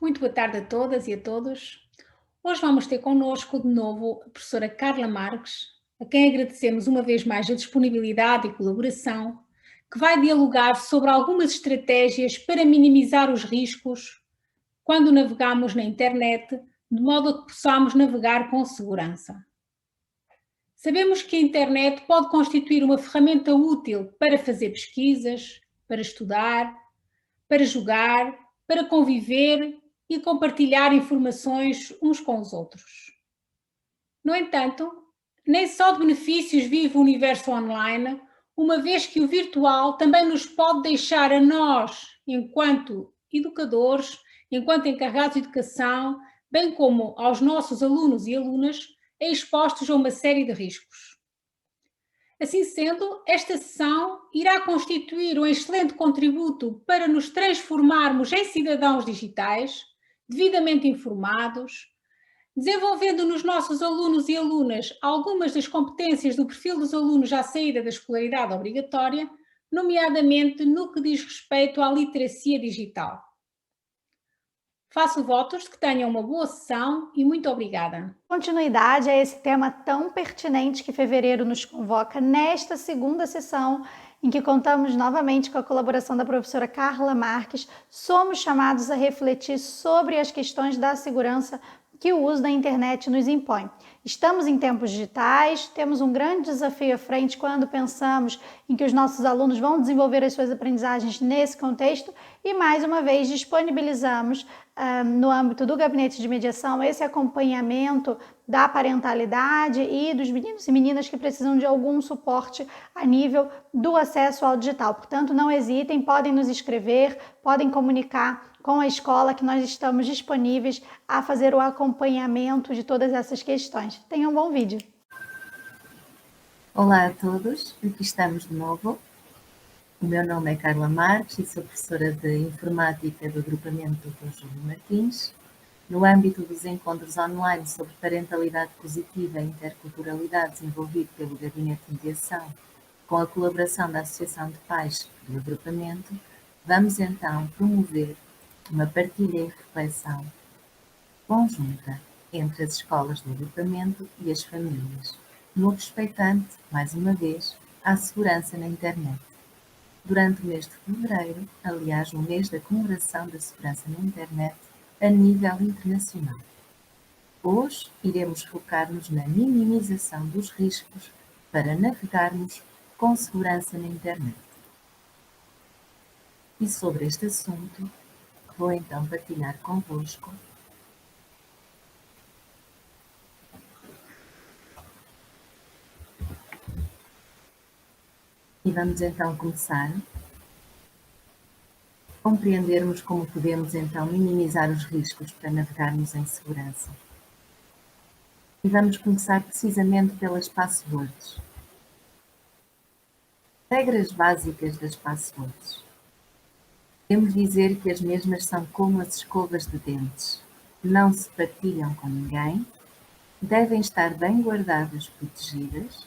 Muito boa tarde a todas e a todos. Hoje vamos ter connosco de novo a professora Carla Marques, a quem agradecemos uma vez mais a disponibilidade e colaboração, que vai dialogar sobre algumas estratégias para minimizar os riscos quando navegamos na internet, de modo a que possamos navegar com segurança. Sabemos que a internet pode constituir uma ferramenta útil para fazer pesquisas, para estudar, para jogar, para conviver e compartilhar informações uns com os outros. No entanto, nem só de benefícios vive o universo online, uma vez que o virtual também nos pode deixar a nós, enquanto educadores, enquanto encarregados de educação, bem como aos nossos alunos e alunas, expostos a uma série de riscos. Assim sendo, esta sessão irá constituir um excelente contributo para nos transformarmos em cidadãos digitais, devidamente informados, desenvolvendo nos nossos alunos e alunas algumas das competências do perfil dos alunos à saída da escolaridade obrigatória, nomeadamente no que diz respeito à literacia digital. Faço votos de que tenham uma boa sessão e muito obrigada. Continuidade a esse tema tão pertinente que fevereiro nos convoca nesta segunda sessão, em que contamos novamente com a colaboração da professora Carla Marques. Somos chamados a refletir sobre as questões da segurança que o uso da internet nos impõe. Estamos em tempos digitais, temos um grande desafio à frente quando pensamos em que os nossos alunos vão desenvolver as suas aprendizagens nesse contexto e, mais uma vez, disponibilizamos no âmbito do gabinete de mediação esse acompanhamento da parentalidade e dos meninos e meninas que precisam de algum suporte a nível do acesso ao digital. Portanto, não hesitem, podem nos escrever, podem comunicar com a escola que nós estamos disponíveis a fazer o acompanhamento de todas essas questões. Tenham um bom vídeo. Olá a todos, aqui estamos de novo. O meu nome é Carla Marques e sou professora de Informática do agrupamento Dr. Júlio Martins. No âmbito dos encontros online sobre parentalidade positiva e interculturalidade desenvolvido pelo Gabinete de Mediação, com a colaboração da Associação de Pais do agrupamento, vamos então promover uma partilha e reflexão conjunta entre as escolas do agrupamento e as famílias, no respeitante, mais uma vez, à segurança na internet. Durante o mês de fevereiro, aliás, o mês da comemoração da segurança na internet a nível internacional. Hoje iremos focar-nos na minimização dos riscos para navegarmos com segurança na internet. E sobre este assunto, vou então partilhar convosco e vamos então começar a compreendermos como podemos então minimizar os riscos para navegarmos em segurança. E vamos começar precisamente pelas passwords. Regras básicas das passwords. Podemos dizer que as mesmas são como as escovas de dentes. Não se partilham com ninguém, devem estar bem guardadas, protegidas,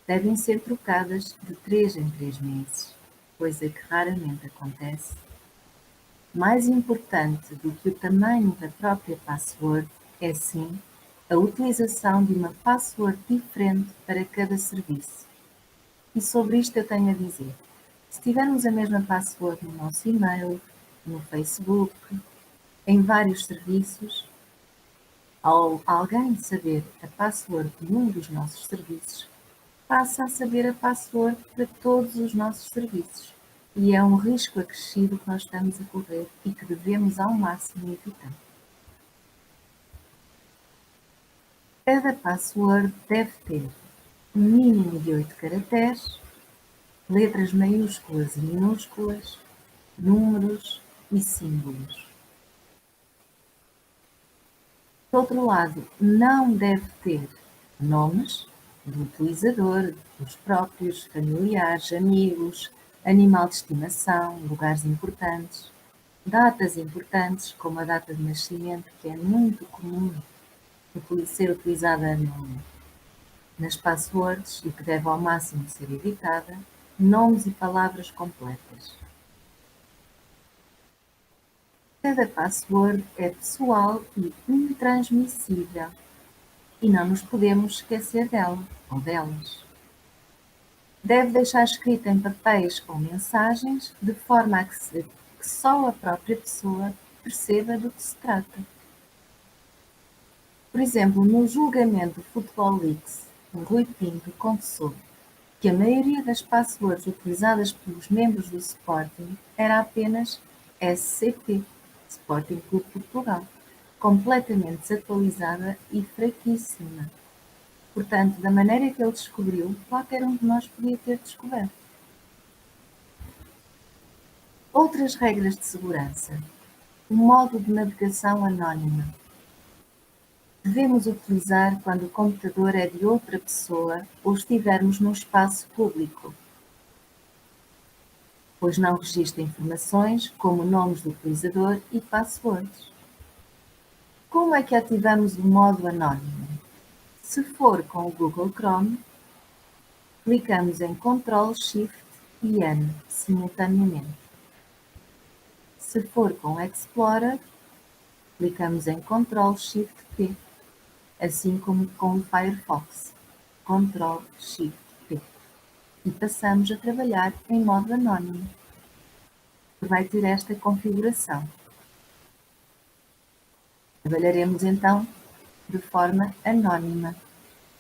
devem ser trocadas de 3 em 3 meses, coisa que raramente acontece. Mais importante do que o tamanho da própria password é, sim, a utilização de uma password diferente para cada serviço. E sobre isto eu tenho a dizer. Se tivermos a mesma password no nosso e-mail, no Facebook, em vários serviços, ao alguém saber a password de um dos nossos serviços, passa a saber a password para todos os nossos serviços. E é um risco acrescido que nós estamos a correr e que devemos ao máximo evitar. Cada password deve ter um mínimo de 8 caracteres, letras maiúsculas e minúsculas, números e símbolos. Por outro lado, não deve ter nomes do utilizador, dos próprios, familiares, amigos, animal de estimação, lugares importantes, datas importantes, como a data de nascimento, que é muito comum ser utilizada Nas passwords, e que deve ao máximo ser evitada, nomes e palavras completas. Cada password é pessoal e intransmissível e não nos podemos esquecer dela ou delas. Deve deixar escrita em papéis ou mensagens de forma a que só a própria pessoa perceba do que se trata. Por exemplo, no julgamento do Football Leaks, o Rui Pinto confessou que a maioria das passwords utilizadas pelos membros do Sporting era apenas SCP, Sporting Clube Portugal, completamente desatualizada e fraquíssima. Portanto, da maneira que ele descobriu, qualquer um de nós podia ter descoberto. Outras regras de segurança. O modo de navegação anónima. Devemos utilizar quando o computador é de outra pessoa ou estivermos num espaço público, pois não registra informações como nomes do utilizador e passwords. Como é que ativamos o modo anónimo? Se for com o Google Chrome, clicamos em Ctrl, Shift e N simultaneamente. Se for com o Explorer, clicamos em Ctrl, Shift, P, assim como com o Firefox, Ctrl, Shift, P, e passamos a trabalhar em modo anónimo, que vai ter esta configuração. Trabalharemos então de forma anónima,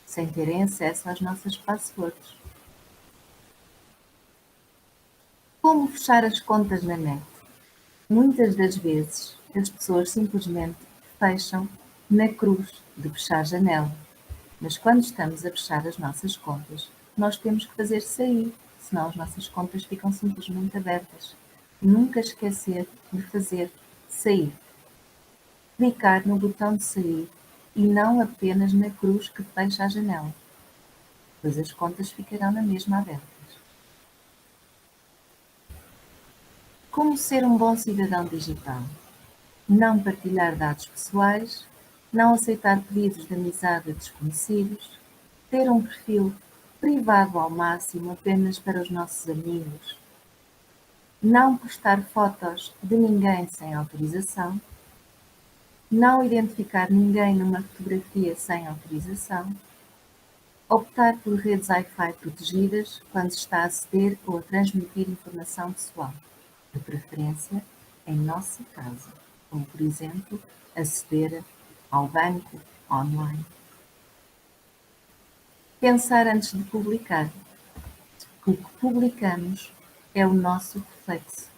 sem terem acesso às nossas passwords. Como fechar as contas na net? Muitas das vezes as pessoas simplesmente fecham na cruz de fechar janela, mas quando estamos a fechar as nossas contas, nós temos que fazer sair, senão as nossas contas ficam simplesmente abertas. Nunca esquecer de fazer sair. Clicar no botão de sair e não apenas na cruz que fecha a janela, pois as contas ficarão na mesma abertas. Como ser um bom cidadão digital? Não partilhar dados pessoais, não aceitar pedidos de amizade a desconhecidos, ter um perfil privado ao máximo apenas para os nossos amigos, não postar fotos de ninguém sem autorização, não identificar ninguém numa fotografia sem autorização, optar por redes Wi-Fi protegidas quando se está a aceder ou a transmitir informação pessoal, de preferência em nossa casa, como por exemplo aceder ao banco online. Pensar antes de publicar. O que publicamos é o nosso reflexo.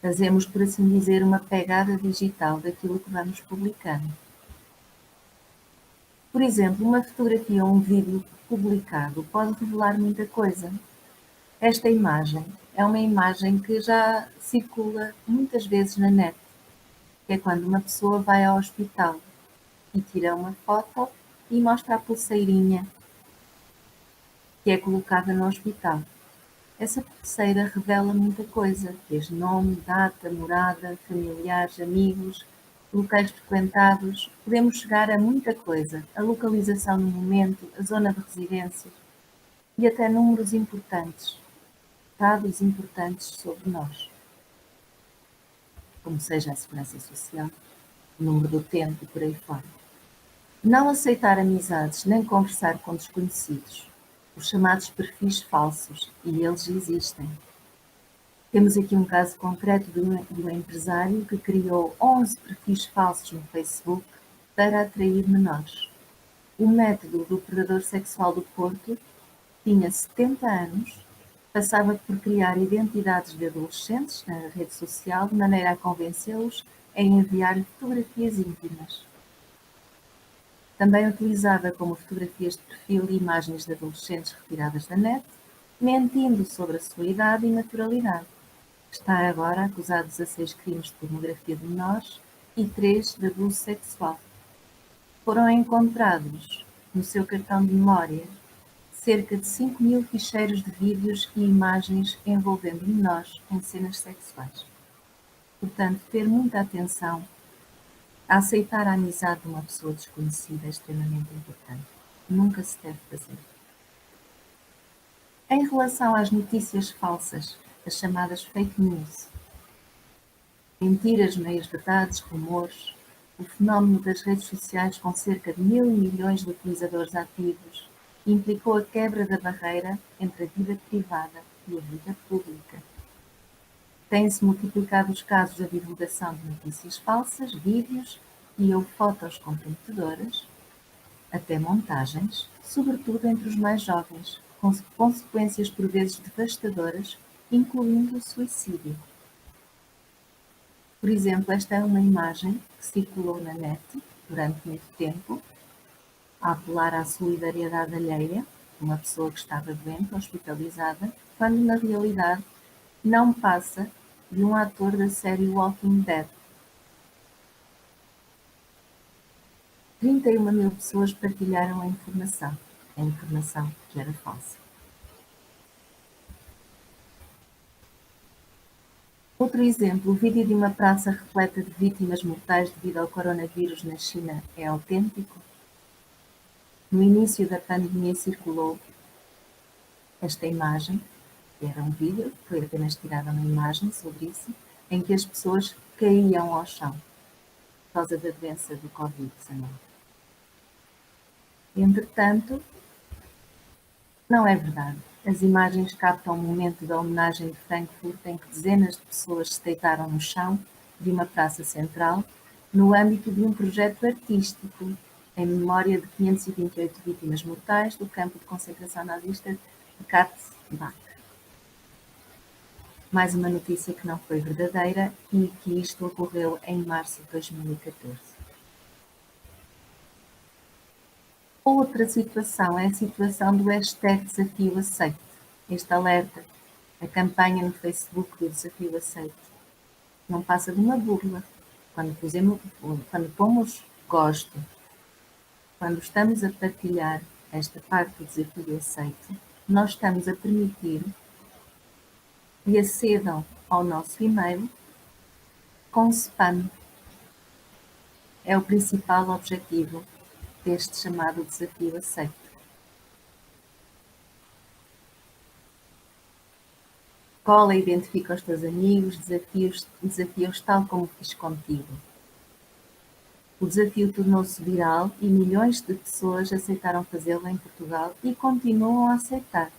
Fazemos, por assim dizer, uma pegada digital daquilo que vamos publicando. Por exemplo, uma fotografia ou um vídeo publicado pode revelar muita coisa. Esta imagem é uma imagem que já circula muitas vezes na net, que é quando uma pessoa vai ao hospital e tira uma foto e mostra a pulseirinha que é colocada no hospital. Essa pulseira revela muita coisa, desde nome, data, morada, familiares, amigos, locais frequentados. Podemos chegar a muita coisa, a localização no momento, a zona de residência e até números importantes, dados importantes sobre nós, como seja a segurança social, o número do utente e por aí fora. Não aceitar amizades nem conversar com desconhecidos, os chamados perfis falsos, e eles existem. Temos aqui um caso concreto de um empresário que criou 11 perfis falsos no Facebook para atrair menores. O método do predador sexual do Porto tinha 70 anos, passava por criar identidades de adolescentes na rede social de maneira a convencê-los a enviar fotografias íntimas. Também utilizava como fotografias de perfil imagens de adolescentes retiradas da net, mentindo sobre a sua idade e naturalidade. Está agora acusado de 16 crimes de pornografia de menores e 3 de abuso sexual. Foram encontrados no seu cartão de memória cerca de 5.000 ficheiros de vídeos e imagens envolvendo menores em cenas sexuais. Portanto, ter muita atenção a aceitar a amizade de uma pessoa desconhecida é extremamente importante. nunca se deve fazer. Em relação às notícias falsas, as chamadas fake news, mentiras, meias-verdades, rumores, o fenómeno das redes sociais com cerca de 1.000 milhões de utilizadores ativos implicou a quebra da barreira entre a vida privada e a vida pública. Têm-se multiplicado os casos da divulgação de notícias falsas, vídeos e ou fotos comprometedoras, até montagens, sobretudo entre os mais jovens, com consequências por vezes devastadoras, incluindo o suicídio. Por exemplo, esta é uma imagem que circulou na net durante muito tempo, a apelar à solidariedade alheia de uma pessoa que estava doente, hospitalizada, quando na realidade não passa de um ator da série Walking Dead. 31 mil pessoas partilharam a informação que era falsa. Outro exemplo, o vídeo de uma praça repleta de vítimas mortais devido ao coronavírus na China é autêntico? No início da pandemia circulou esta imagem, que era um vídeo, foi apenas tirada uma imagem sobre isso, em que as pessoas caíam ao chão por causa da doença do Covid-19. Entretanto, não é verdade. As imagens captam o momento da homenagem de Frankfurt em que dezenas de pessoas se deitaram no chão de uma praça central no âmbito de um projeto artístico em memória de 528 vítimas mortais do campo de concentração nazista de Katzbach. Mais uma notícia que não foi verdadeira e que isto ocorreu em março de 2014. Outra situação é a situação do hashtag Desafio Aceite. Este alerta, a campanha no Facebook do Desafio Aceite, não passa de uma burla. Quando pomos gosto, quando estamos a partilhar esta parte do Desafio Aceite, nós estamos a permitir que acedam ao nosso e-mail com spam. É o principal objetivo deste chamado Desafio Aceite. Cola e identifica os teus amigos, desafios tal como fiz contigo. O desafio tornou-se viral e milhões de pessoas aceitaram fazê-lo em Portugal e continuam a aceitar.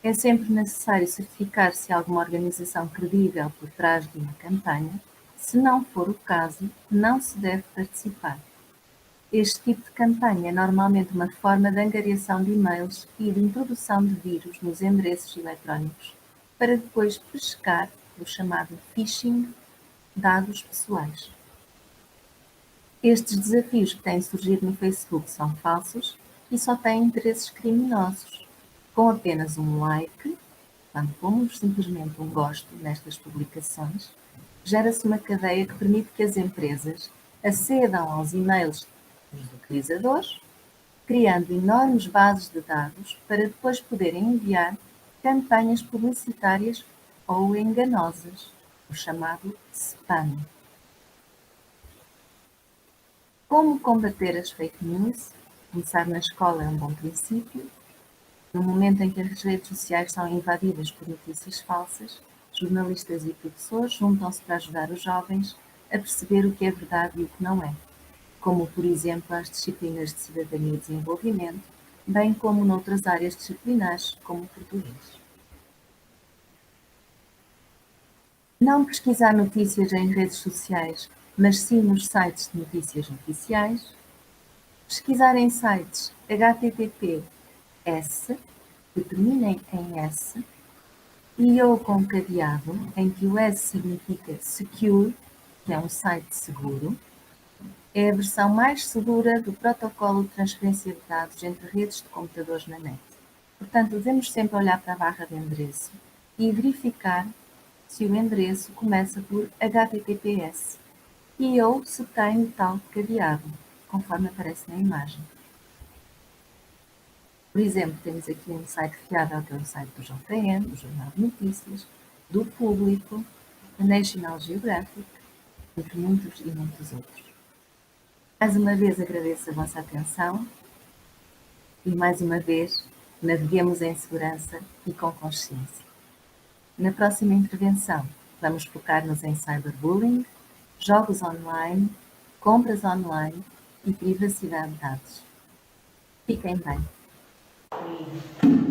É sempre necessário certificar se há alguma organização credível por trás de uma campanha. Se não for o caso, não se deve participar. Este tipo de campanha é normalmente uma forma de angariação de e-mails e de introdução de vírus nos endereços eletrónicos, para depois pescar, o chamado phishing, dados pessoais. Estes desafios que têm surgido no Facebook são falsos e só têm interesses criminosos. Com apenas um like, quando pomos simplesmente um gosto nestas publicações, gera-se uma cadeia que permite que as empresas acedam aos e-mails dos utilizadores, criando enormes bases de dados para depois poderem enviar campanhas publicitárias ou enganosas, o chamado spam. Como combater as fake news? Começar na escola é um bom princípio. No momento em que as redes sociais são invadidas por notícias falsas, jornalistas e professores juntam-se para ajudar os jovens a perceber o que é verdade e o que não é, como, por exemplo, as disciplinas de cidadania e desenvolvimento, bem como noutras áreas disciplinares, como o português. Não pesquisar notícias em redes sociais, mas sim nos sites de notícias oficiais. Pesquisar em sites HTTPS, que terminem em S, e ou com cadeado, em que o S significa secure, que é um site seguro. É a versão mais segura do protocolo de transferência de dados entre redes de computadores na net. Portanto, devemos sempre olhar para a barra de endereço e verificar se o endereço começa por HTTPS e ou se tem o tal cadeado, conforme aparece na imagem. Por exemplo, temos aqui um site fiável, que é o site do JN, do Jornal de Notícias, do Público, da National Geographic, entre muitos e muitos outros. Mais uma vez agradeço a vossa atenção e, mais uma vez, naveguemos em segurança e com consciência. Na próxima intervenção, vamos focar-nos em cyberbullying, jogos online, compras online e privacidade de dados. Fiquem bem.